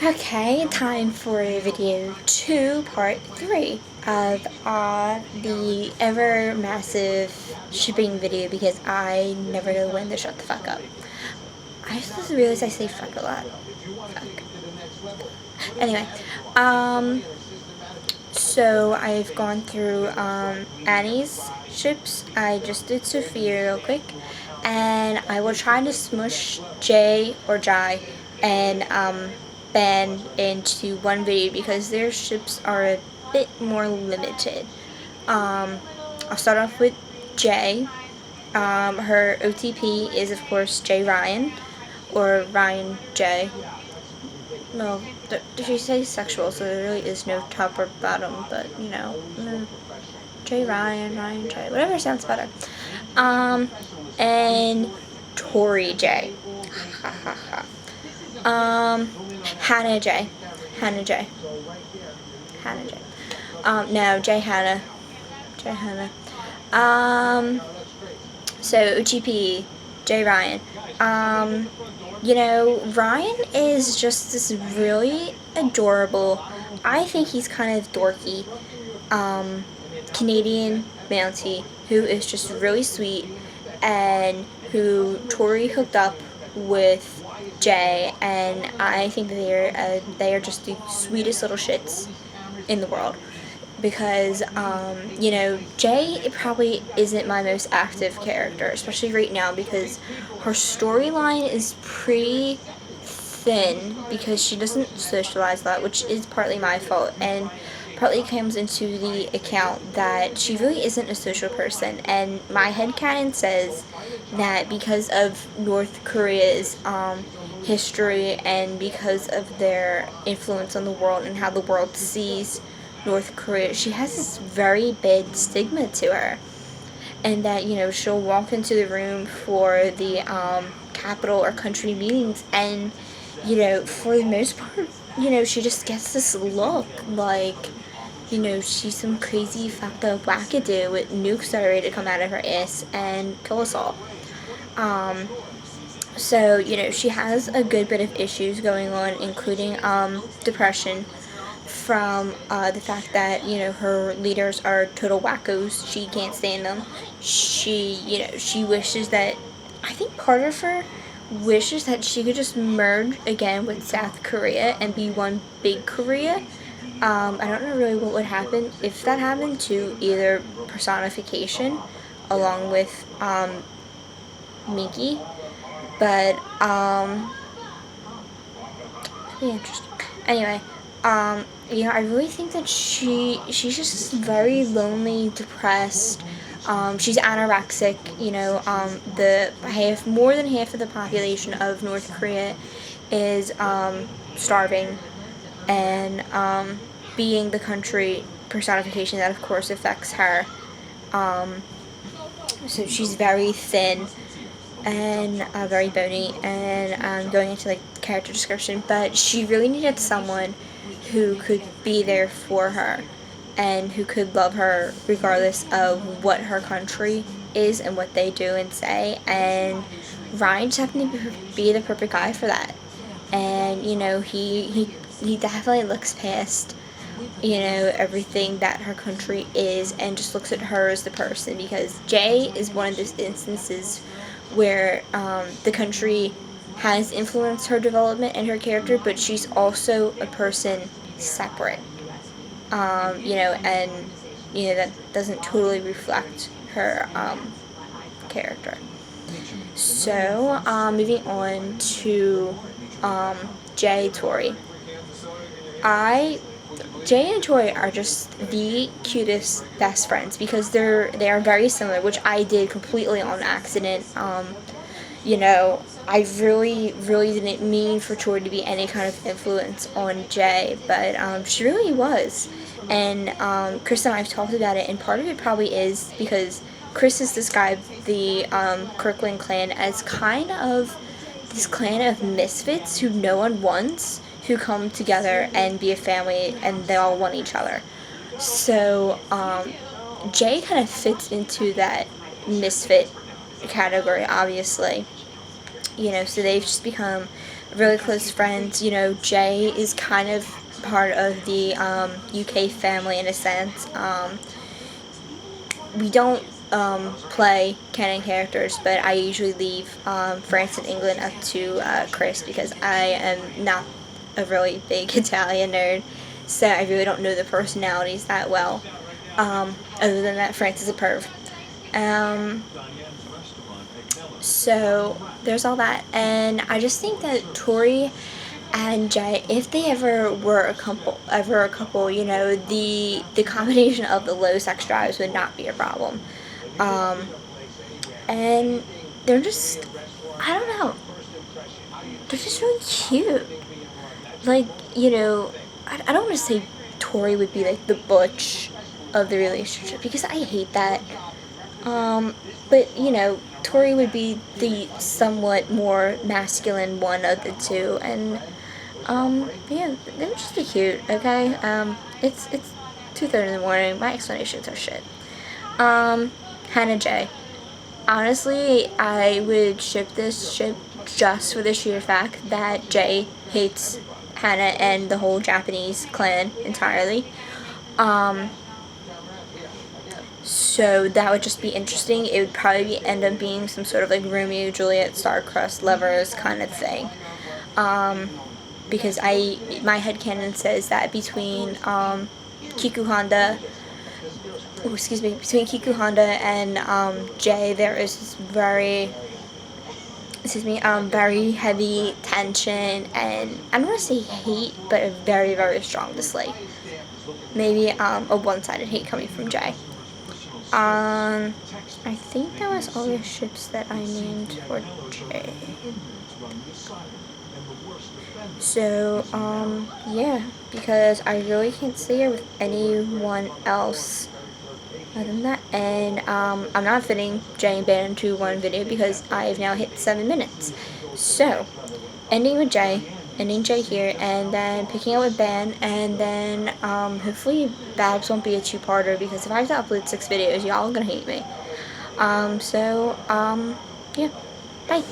Okay, time for video 2, part 3 of the ever massive shipping video because I never know when to shut the fuck up. I just realized I say fuck a lot. Fuck. Anyway, um, so I've gone through Annie's ships. I just did Sophia real quick, and I will try to smush Jae or Jae and Ben into one video because their ships are a bit more limited. I'll start off with Jae. Her OTP is of course Jay Ryan or Ryan J. No, she says sexual, so there really is no top or bottom, but you know, Jay Ryan, Ryan J, whatever sounds better. And Tori J. Ha ha ha. Hannah J. Hannah J. Hannah J. No, J Hannah. J Hannah. So GP, Jay Ryan. Ryan is just this really adorable, I think he's kind of dorky, Canadian Mountie who is just really sweet and who Tori hooked up with Jay, and I think that they are just the sweetest little shits in the world because Jay probably isn't my most active character, especially right now because her storyline is pretty thin because she doesn't socialize a lot, which is partly my fault and partly comes into the account that she really isn't a social person. And my headcanon says that because of North Korea's history and because of their influence on the world and how the world sees North Korea, she has this very big stigma to her. And that, she'll walk into the room for the capital or country meetings and, for the most part, she just gets this look like, she's some crazy fucked up wackadoo with nukes that are ready to come out of her ass and kill us all. So, she has a good bit of issues going on, including depression from the fact that, her leaders are total wackos. She can't stand them. She wishes that, I think part of her wishes that she could just merge again with South Korea and be one big Korea. I don't know really what would happen if that happened to either personification along with Minky, but be interesting. Anyway, I really think that she's just very lonely, depressed. She's anorexic. More than half of the population of North Korea is starving, and being the country personification, that of course affects her. So she's very thin and very bony, and going into character description, but she really needed someone who could be there for her and who could love her regardless of what her country is and what they do and say, and Ryan just happened to be the perfect guy for that. And he definitely looks past everything that her country is and just looks at her as the person, because Jay is one of those instances where the country has influenced her development and her character, but she's also a person separate, and that doesn't totally reflect her character. So moving on to Jay Tori. Jay and Tori are just the cutest best friends because they are very similar, which I did completely on accident. I really, really didn't mean for Tori to be any kind of influence on Jay, but she really was. And Chris and I have talked about it, and part of it probably is because Chris has described the Kirkland clan as kind of this clan of misfits who no one wants, who come together and be a family, and they all want each other. So Jay kind of fits into that misfit category, obviously. So they've just become really close friends. You know, Jay is kind of part of the UK family in a sense. We don't play canon characters, but I usually leave France and England up to Chris because I am not a really big Italian nerd, so I really don't know the personalities that well. Other than that, France is a perv. Um, so there's all that, and I just think that Tori and Jay, if they ever a couple, you know, the combination of the low sex drives would not be a problem. Um, and they're just, I don't know, they're just really cute. Like, you know, I don't want to say Tori would be like the butch of the relationship because I hate that. But you know, Tori would be the somewhat more masculine one of the two, and yeah, they would just be cute. Okay, it's 2:30 in the morning. My explanations are shit. Um, Hannah J. Honestly, I would ship this ship just for the sheer fact that Jay hates Hannah and the whole Japanese clan entirely. Um, so that would just be interesting. It would probably end up being some sort of like Romeo Juliet star-crossed lovers kind of thing. Um, because my headcanon says that between Kiku Honda between Kiku Honda and Jay, there is this very heavy tension, and I don't want to say hate, but a very, very strong dislike. Maybe a one-sided hate coming from Jay. I think that was all the ships that I named for Jay. So, yeah, because I really can't see her with anyone else other than that. And I'm not fitting Jay and Ben into one video because I've now hit 7 minutes. So, ending with Jay, ending Jay here, and then picking up with Ben, and then hopefully Babs won't be a two-parter because if I have to upload 6 videos, y'all are gonna hate me. Yeah, bye.